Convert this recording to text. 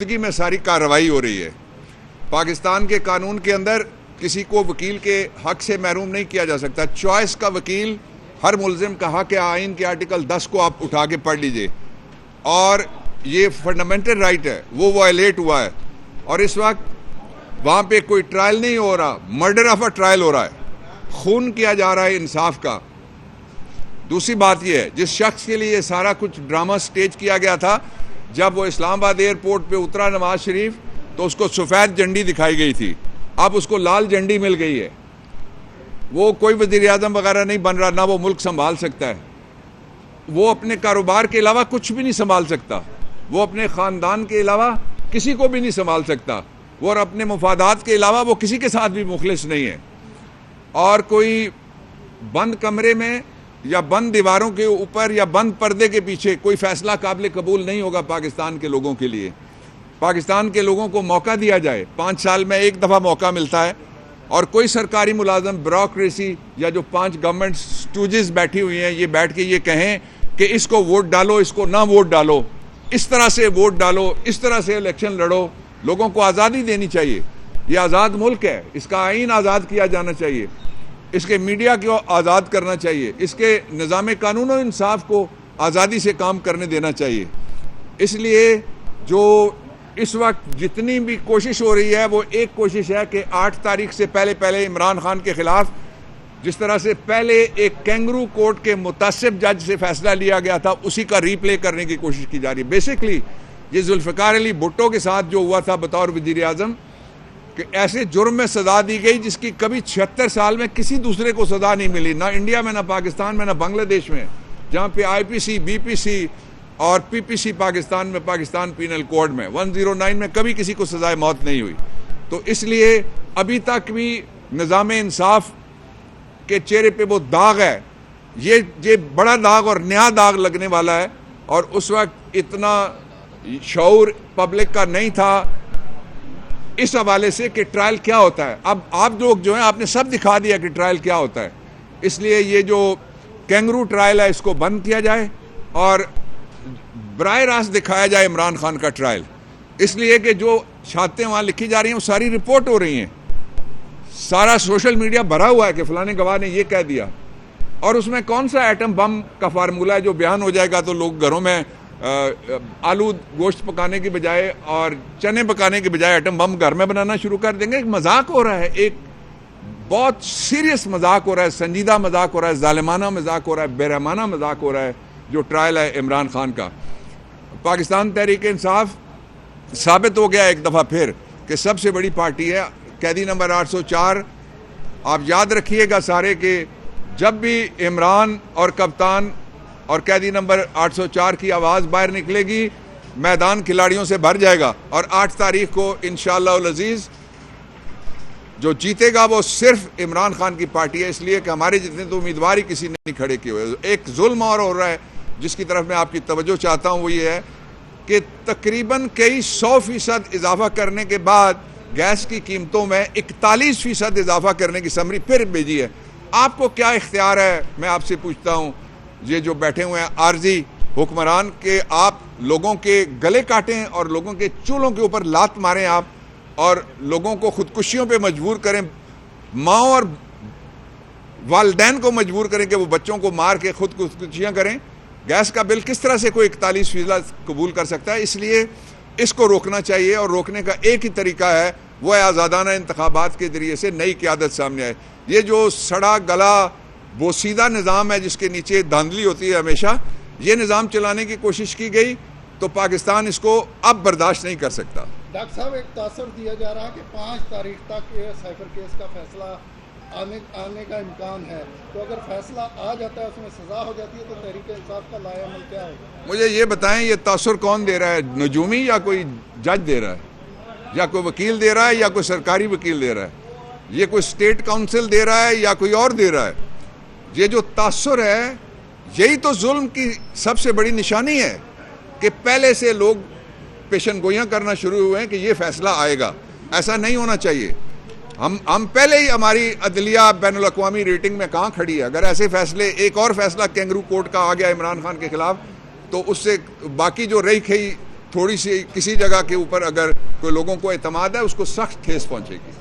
में सारी कार्रवाई हो रही है। पाकिस्तान के कानून के अंदर किसी को वकील के हक से महरूम नहीं किया जा सकता। चॉइस का वकील हर मुलजिम का हक है। आइन के आर्टिकल 10 को आप उठा के पढ़ लीजिए और ये फंडामेंटल राइट है, वो वायलेट हुआ है। और इस वक्त वहाँ पे कोई ट्रायल नहीं हो रहा, मर्डर ऑफ अ ट्रायल हो रहा है, खून किया जा रहा है इंसाफ का। दूसरी बात यह है, जिस शख्स के लिए सारा कुछ ड्रामा स्टेज किया गया था, जब वो इस्लामाबाद एयरपोर्ट पे उतरा नवाज शरीफ, तो उसको सफ़ेद झंडी दिखाई गई थी, अब उसको लाल झंडी मिल गई है। वो कोई वज़ीर आज़म वगैरह नहीं बन रहा, ना वो मुल्क संभाल सकता है। वो अपने कारोबार के अलावा कुछ भी नहीं संभाल सकता, वो अपने ख़ानदान के अलावा किसी को भी नहीं संभाल सकता, वो और अपने मुफादात के अलावा वो किसी के साथ भी मुखलिस नहीं है। और कोई बंद कमरे में या बंद दीवारों के ऊपर या बंद पर्दे के पीछे कोई फैसला काबिल कबूल नहीं होगा पाकिस्तान के लोगों के लिए। पाकिस्तान के लोगों को मौका दिया जाए, 5 साल में एक दफ़ा मौका मिलता है, और कोई सरकारी मुलाजम, ब्यूरोक्रेसी या जो 5 गवर्नमेंट स्टूजेस बैठी हुई हैं, ये बैठ के ये कहें कि इसको वोट डालो, इसको ना वोट डालो, इस तरह से वोट डालो, इस तरह से इलेक्शन लड़ो। लोगों को आज़ादी देनी चाहिए। ये आज़ाद मुल्क है, इसका आइन आज़ाद किया जाना चाहिए, इसके मीडिया को आज़ाद करना चाहिए, इसके निज़ाम कानून और इंसाफ को आज़ादी से काम करने देना चाहिए। इसलिए जो इस वक्त जितनी भी कोशिश हो रही है, वो एक कोशिश है कि 8 तारीख से पहले इमरान खान के ख़िलाफ़, जिस तरह से पहले एक कैंगरू कोर्ट के मुतासिब जज से फैसला लिया गया था, उसी का रीप्ले करने की कोशिश की जा रही है। बेसिकली ये जुल्फ़िकार अली भुट्टो के साथ जो हुआ था बतौर वज़ीर आज़म, कि ऐसे जुर्म में सज़ा दी गई जिसकी कभी 76 साल में किसी दूसरे को सज़ा नहीं मिली, ना इंडिया में, ना पाकिस्तान में, ना बांग्लादेश में, जहाँ पे IPC, BPC और PPC पाकिस्तान में, पाकिस्तान पीनल कोड में 109 में कभी किसी को सज़ाए मौत नहीं हुई। तो इसलिए अभी तक भी निज़ाम इंसाफ के चेहरे पे वो दाग है, ये बड़ा दाग और नया दाग लगने वाला है। और उस वक्त इतना शऊर पब्लिक का नहीं था इस हवाले से कि ट्रायल क्या होता है। अब आप लोग जो हैं, आपने सब दिखा दिया कि ट्रायल क्या होता है। इसलिए ये जो कैंगरू ट्रायल है, इसको बंद किया जाए और बराह रास्त दिखाया जाए इमरान खान का ट्रायल। इसलिए कि जो शहादतें वहाँ लिखी जा रही हैं वो सारी रिपोर्ट हो रही हैं, सारा सोशल मीडिया भरा हुआ है कि फलाने गवाह ने ये कह दिया। और उसमें कौन सा एटम बम का फार्मूला है जो बयान हो जाएगा तो लोग घरों में आलू गोश्त पकाने की बजाय और चने पकाने की बजाय एटम बम घर में बनाना शुरू कर देंगे। एक मजाक हो रहा है, एक बहुत सीरियस मजाक हो रहा है, संजीदा मजाक हो रहा है, जालिमाना मजाक हो रहा है, बेरहमाना मजाक हो रहा है जो ट्रायल है इमरान खान का। पाकिस्तान तहरीक इंसाफ साबित हो गया एक दफ़ा फिर कि सबसे बड़ी पार्टी है। कैदी नंबर 804, आप याद रखिएगा सारे कि जब भी इमरान और कप्तान और कैदी नंबर 804 की आवाज़ बाहर निकलेगी, मैदान खिलाड़ियों से भर जाएगा। और 8 तारीख को इंशाअल्लाह अज़ीज़ जो जीतेगा वो सिर्फ इमरान खान की पार्टी है, इसलिए कि हमारे जितने तो उम्मीदवार ही किसी ने नहीं खड़े किए हुए। एक जुल्म और हो रहा है जिसकी तरफ मैं आपकी तवज्जो चाहता हूँ, वो ये है कि तकरीबन कई 100% इजाफा करने के बाद गैस की कीमतों में 41% इजाफा करने की समरी फिर भेजी है। आपको क्या इख्तियार है, मैं आपसे पूछता हूँ, ये जो बैठे हुए हैं आर्जी हुक्मरान, के आप लोगों के गले काटें और लोगों के चूल्हों के ऊपर लात मारें आप, और लोगों को खुदकुशियों पे मजबूर करें, माँ और वालिदैन को मजबूर करें कि वो बच्चों को मार के खुदकुशियाँ करें। गैस का बिल किस तरह से कोई 41% कबूल कर सकता है? इसलिए इसको रोकना चाहिए, और रोकने का एक ही तरीका है, वो है आज़ादाना इंतखाबात के ज़रिए से नई क़यादत सामने आए। ये जो सड़ा गला वो सीधा निज़ाम है जिसके नीचे धांधली होती है हमेशा, ये निज़ाम चलाने की कोशिश की गई तो पाकिस्तान इसको अब बर्दाश्त नहीं कर सकता। डॉक्टर साहब, एक तासर दिया जा रहा है कि 5 तारीख तक ये साइफर केस का फैसला आने का इम्कान है, तो अगर फैसला आ जाता है, उसमें सज़ा हो जाती है, तो तहरीक इंसाफ का लाएअमल क्या होगा? मुझे ये बताएं, ये तासर कौन दे रहा है? नजूमी या कोई जज दे रहा है, या कोई वकील दे रहा है, या कोई सरकारी वकील दे रहा है, ये कोई स्टेट काउंसिल दे रहा है, या कोई और दे रहा है? ये जो तासुर है, यही तो जुल्म की सबसे बड़ी निशानी है कि पहले से लोग पेशन गोइयाँ करना शुरू हुए हैं कि ये फैसला आएगा। ऐसा नहीं होना चाहिए। हम पहले ही, हमारी अदलिया बैनुल अक़वामी रेटिंग में कहाँ खड़ी है? अगर ऐसे फैसले, एक और फैसला कैंगरू कोर्ट का आ गया इमरान खान के खिलाफ, तो उससे बाकी जो रही खई थोड़ी सी किसी जगह के ऊपर अगर कोई लोगों को एतमाद है उसको सख्त ठेस पहुंचेगी।